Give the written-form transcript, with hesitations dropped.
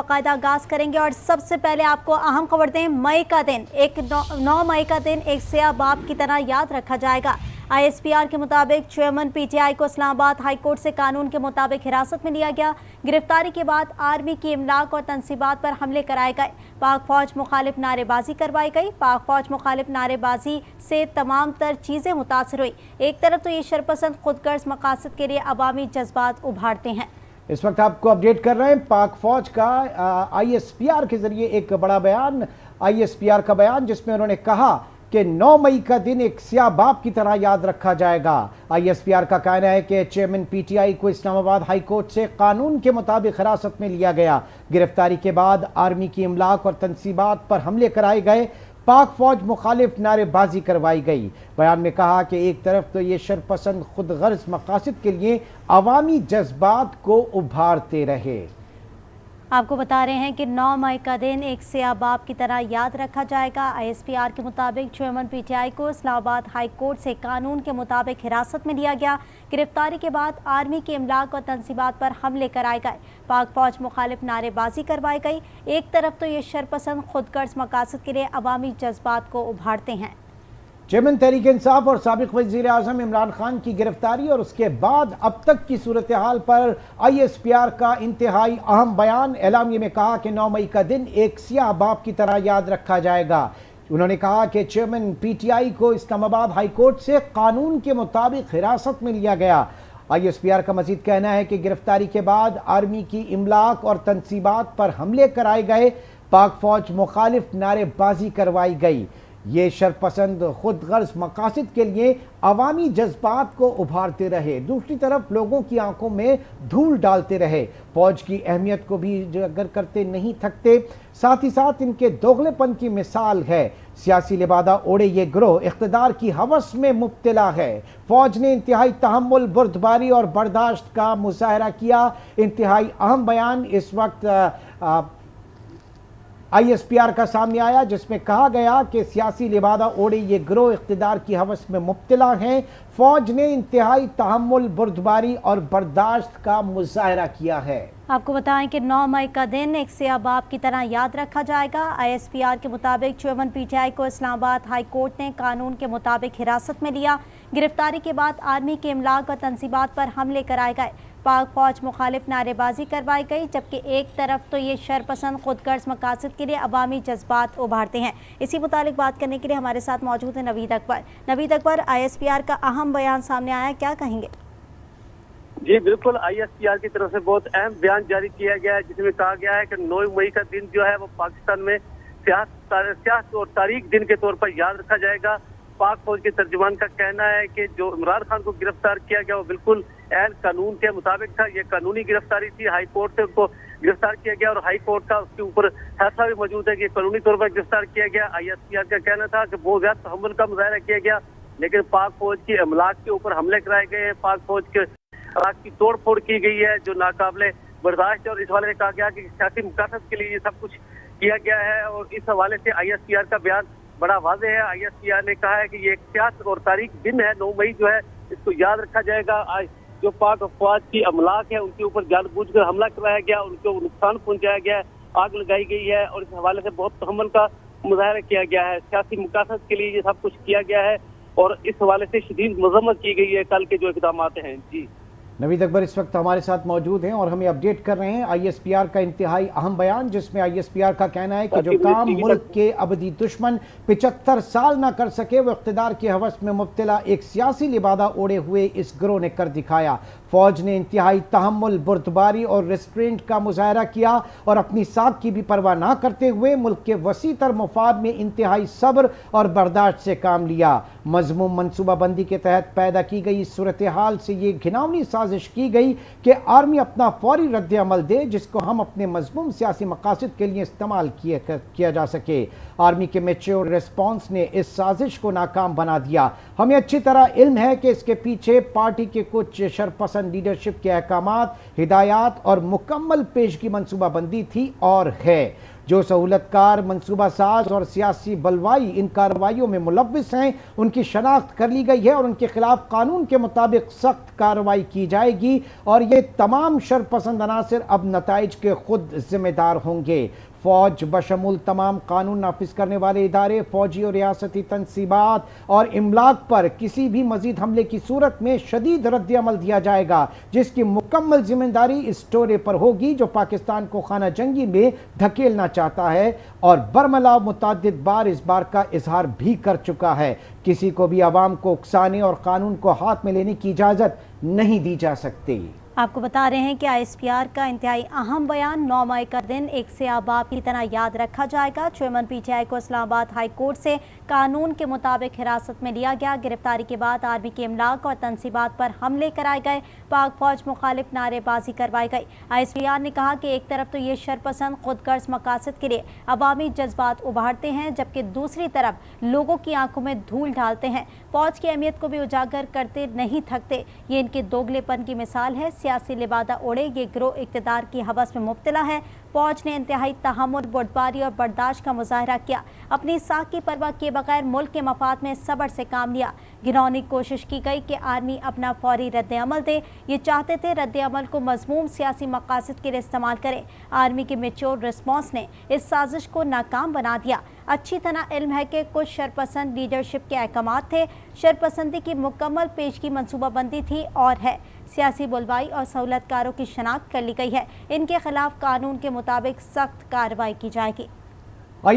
बाकायदा आगाज करेंगे और सबसे पहले आपको अहम खबर दें, मई का दिन 9 मई का दिन एक स्याह बाप की तरह याद रखा जाएगा। ISPR के मुताबिक चेयरमैन PTI को इस्लामाबाद हाई कोर्ट से कानून के मुताबिक हिरासत में लिया गया। गिरफ्तारी के बाद आर्मी की इमलाक और तनसीबात पर हमले कराए गए। पाक फौज मुखालिफ नारेबाजी करवाई गई। पाक फौज मुखालिफ नारेबाजी से तमाम तर चीज़ें मुतासर हुई। एक तरफ तो ये शरपसंद खुदगर्ज मकासद के लिए अवामी जज्बात उभारते हैं। इस वक्त आपको अपडेट कर रहे हैं पाक फौज का ISPR के जरिए एक बड़ा बयान, ISPR का बयान जिसमें उन्होंने कहा कि 9 मई का दिन एक स्याह बाप की तरह याद रखा जाएगा। ISPR का कहना है कि चेयरमैन PTI को इस्लामाबाद हाई कोर्ट से कानून के मुताबिक हिरासत में लिया गया। गिरफ्तारी के बाद आर्मी की इमलाक और तनसीबात पर हमले कराए गए। पाक फौज मुखालिफ नारेबाजी करवाई गई। बयान में कहा कि एक तरफ तो ये शरपसंद खुदगर्ज मकासद के लिए अवामी जज्बात को उभारते रहे। आपको बता रहे हैं कि 9 मई का दिन एक स्याह बाप की तरह याद रखा जाएगा। ISPR के मुताबिक चेयरमैन PTI को इस्लामाबाद हाई कोर्ट से कानून के मुताबिक हिरासत में लिया गया। गिरफ्तारी के बाद आर्मी के इमलाक और तनसीबात पर हमले कराए गए। पाक फौज मुखालिफ नारेबाजी करवाई गई। एक तरफ तो ये शरपसंद खुदगर्ज मकासद के लिए अवामी जज्बात को उभारते हैं। चेयरमैन तहरीक इंसाफ और साबिक वज़ीर आज़म इमरान खान की गिरफ्तारी और उसके बाद अब तक की सूरत हाल पर ISPR का इंतहाई अहम बयान। एलामिये में कहा कि 9 मई का दिन एक स्याह बाप की तरह याद रखा जाएगा। उन्होंने कहा कि चेयरमैन PTI को इस्लामाबाद हाई कोर्ट से कानून के मुताबिक हिरासत में लिया गया। ISPR का मजीद कहना है कि गिरफ्तारी के बाद आर्मी की इमलाक और तनसीबात पर हमले कराए गए। पाक फौज मुखालिफ नारेबाजी करवाई गई। ये शरपसंद खुदगर्ज मकासद के लिए अवामी जज्बात को उभारते रहे। दूसरी तरफ लोगों की आंखों में धूल डालते रहे। फौज की अहमियत को भी उजागर करते नहीं थकते। साथ ही साथ इनके दोगलेपन की मिसाल है। सियासी लिबादा ओढ़े ये गिरोह इख्तिदार की हवस में मुब्तला है। फौज ने इंतहाई तहम्मुल, बुर्दबारी और बर्दाश्त का मुजाहरा किया। इंतहाई अहम बयान इस वक्त ISPR का सामने आया जिसमें कहा गया कि सियासी लिबादा ओढ़े ये गिरोह इख्तिदार की हवस में मुब्तला हैं। फौज ने इंतहाई तहम्मुल, बुर्दबारी और बर्दाश्त का मुजाहरा किया है। आपको बताएं कि 9 मई का दिन एक स्याह बाप की तरह याद रखा जाएगा। ISPR के मुताबिक चेयरमैन PTI को इस्लामाबाद हाई कोर्ट ने कानून के मुताबिक हिरासत में लिया। गिरफ्तारी के बाद आर्मी के इमलाक और तनसीबात पर हमले कराए गए। पाक फौज मुखालिफ नारेबाजी करवाई गई, जबकि एक तरफ तो ये शरपसंद खुदगर्ज मकासद के लिए अवामी जज्बात उभारते हैं। इसी मुतालिक बात करने के लिए हमारे साथ मौजूद है नवीद अकबर। नवीद अकबर, ISPR का अहम बयान सामने आया, क्या कहेंगे? जी बिल्कुल, ISPR की तरफ से बहुत अहम बयान जारी किया गया है जिसमें कहा गया है कि 9 मई का दिन जो है वो पाकिस्तान में सियासत और तारीख दिन के तौर पर याद रखा जाएगा। पाक फौज के तर्जुमान का कहना है कि जो इमरान खान को गिरफ्तार किया गया वो बिल्कुल ऐन कानून के मुताबिक था। ये कानूनी गिरफ्तारी थी। हाई कोर्ट से उनको गिरफ्तार किया गया और हाई कोर्ट का उसके ऊपर फैसला भी मौजूद है कि कानूनी तौर पर गिरफ्तार किया गया। ISPR का कहना था कि बहुत ज्यादा तहम्मुल का मुजाहरा किया गया, लेकिन पाक फौज की अमलाक के ऊपर हमले कराए गए हैं। पाक फौज के की तोड़ फोड़ की गई है जो नाकाबिले बर्दाश्त है और इस हवाले से कहा गया कि सियासी मकासद के लिए ये सब कुछ किया गया है। और इस हवाले से ISPR का बयान बड़ा वाज़ेह है। ISPR ने कहा है कि ये एक सियासत और तारीख दिन है। 9 मई जो है इसको याद रखा जाएगा। जो पाक फौज की अमलाक है उनके ऊपर जानबूझकर हमला कराया गया, उनको नुकसान पहुंचाया गया, आग लगाई गई है और इस हवाले से बहुत तहम्मुल का मुजाहरा किया गया है। सियासी मकासद के लिए ये सब कुछ किया गया है और इस हवाले से शदीद मजम्मत की गई है कल के जो इक़दाम हैं। जी नवीद अकबर इस वक्त हमारे साथ मौजूद हैं और हमें अपडेट कर रहे हैं ISPR का इंतहाई अहम बयान जिसमें ISPR का कहना है कि जो काम मुल्क के अबदी दुश्मन 75 साल ना कर सके वो इख्तिदार की हवस में मुब्तला एक सियासी लिबादा ओढ़े हुए इस गिरोह ने कर दिखाया। फौज ने इंतहाई तहम्मुल, बुर्दबारी और रेस्ट्रेंट का मुजाहरा किया और अपनी साख की भी परवाह ना करते हुए मुल्क के वसी तर मफाद में इंतहाई सब्र और बर्दाश्त से काम लिया। मजमूम मनसूबाबंदी के तहत पैदा की गई सूरत हाल से ये घिनौनी साजिश की गई कि आर्मी अपना फौरी रद्द अमल दे जिसको हम अपने मजमूम सियासी मकासद के लिए इस्तेमाल किया जा सके। आर्मी के मैच्योर रिस्पॉन्स ने इस साजिश को नाकाम बना दिया। हमें अच्छी तरह इल्म है कि इसके पीछे पार्टी के कुछ शरपसंद लीडरशिप के अहकामात, हिदायत और मुकम्मल पेशगी मनसूबाबंदी थी और है। जो सहूलतकार, मंसूबा साज और सियासी बलवाई इन कार्रवाइयों में मुलव्विस हैं, उनकी शनाख्त कर ली गई है और उनके खिलाफ कानून के मुताबिक सख्त कार्रवाई की जाएगी और ये तमाम शरपसंद अनासिर अब नताइज के खुद जिम्मेदार होंगे। फौज बशमूल तमाम कानून नाफिज करने वाले इदारे, फौजी और रियासती तंसीबात और इमलाक पर किसी भी मजीद हमले की सूरत में शदीद रद्द अमल दिया जाएगा, जिसकी मुकम्मल जिम्मेदारी इस टोरे पर होगी जो पाकिस्तान को खाना जंगी में धकेलना चाहता है और बरमला मुतअद्दिद बार इस बार का इजहार भी कर चुका है। किसी को भी आवाम को उकसाने और कानून को हाथ में लेने की इजाज़त नहीं दी जा सकती। आपको बता रहे हैं कि ISPR का इंतहाई अहम बयान 9 मई का दिन एक स्याह बाप की तरह याद रखा जाएगा। चेयरमैन PTI को इस्लामाबाद हाई कोर्ट से कानून के मुताबिक हिरासत में लिया गया। गिरफ्तारी के बाद आर्मी के इमलाक और तंसीबात पर हमले कराए गए, पाक फौज मुखालिफ नारेबाजी करवाई गई। ISPR ने कहा कि एक तरफ तो ये शरपसंद खुदगर्ज मकासद के लिए अवामी जज्बात उभारते हैं, जबकि दूसरी तरफ लोगों की आंखों में धूल डालते हैं। फौज की अहमियत को भी उजागर करते नहीं थकते। ये इनके दोगलेपन की मिसाल है। सियासी लिबादा ओढ़े ये गिरोह इक़्तिदार की हवस में मुब्तला है। फौज ने इंतहाई तहम्मुल, बुर्दबारी और बर्दाश्त का मुजाहरा किया। अपनी साख की परवाह किए बगैर मुल्क के मफाद में सब्र से काम लिया। घिनौनी कोशिश की गई कि आर्मी अपना फौरी रद्द अमल दे। ये चाहते थे रद्द अमल को मजमूम सियासी मकासद के लिए इस्तेमाल करें। आर्मी के मेच्योर रिस्पॉन्स ने इस साजिश को नाकाम बना दिया। अच्छी तरह इल्म है कि कुछ शरपसंद लीडरशिप के अहकामात थे। शरपसंदी की मुकम्मल पेशगी मनसूबाबंदी थी और है। सियासी बुलवाई और सहूलतकारों की शनाख्त कर ली गई है। इनके खिलाफ कानून के मुताबिक सख्त कार्रवाई की जाएगी।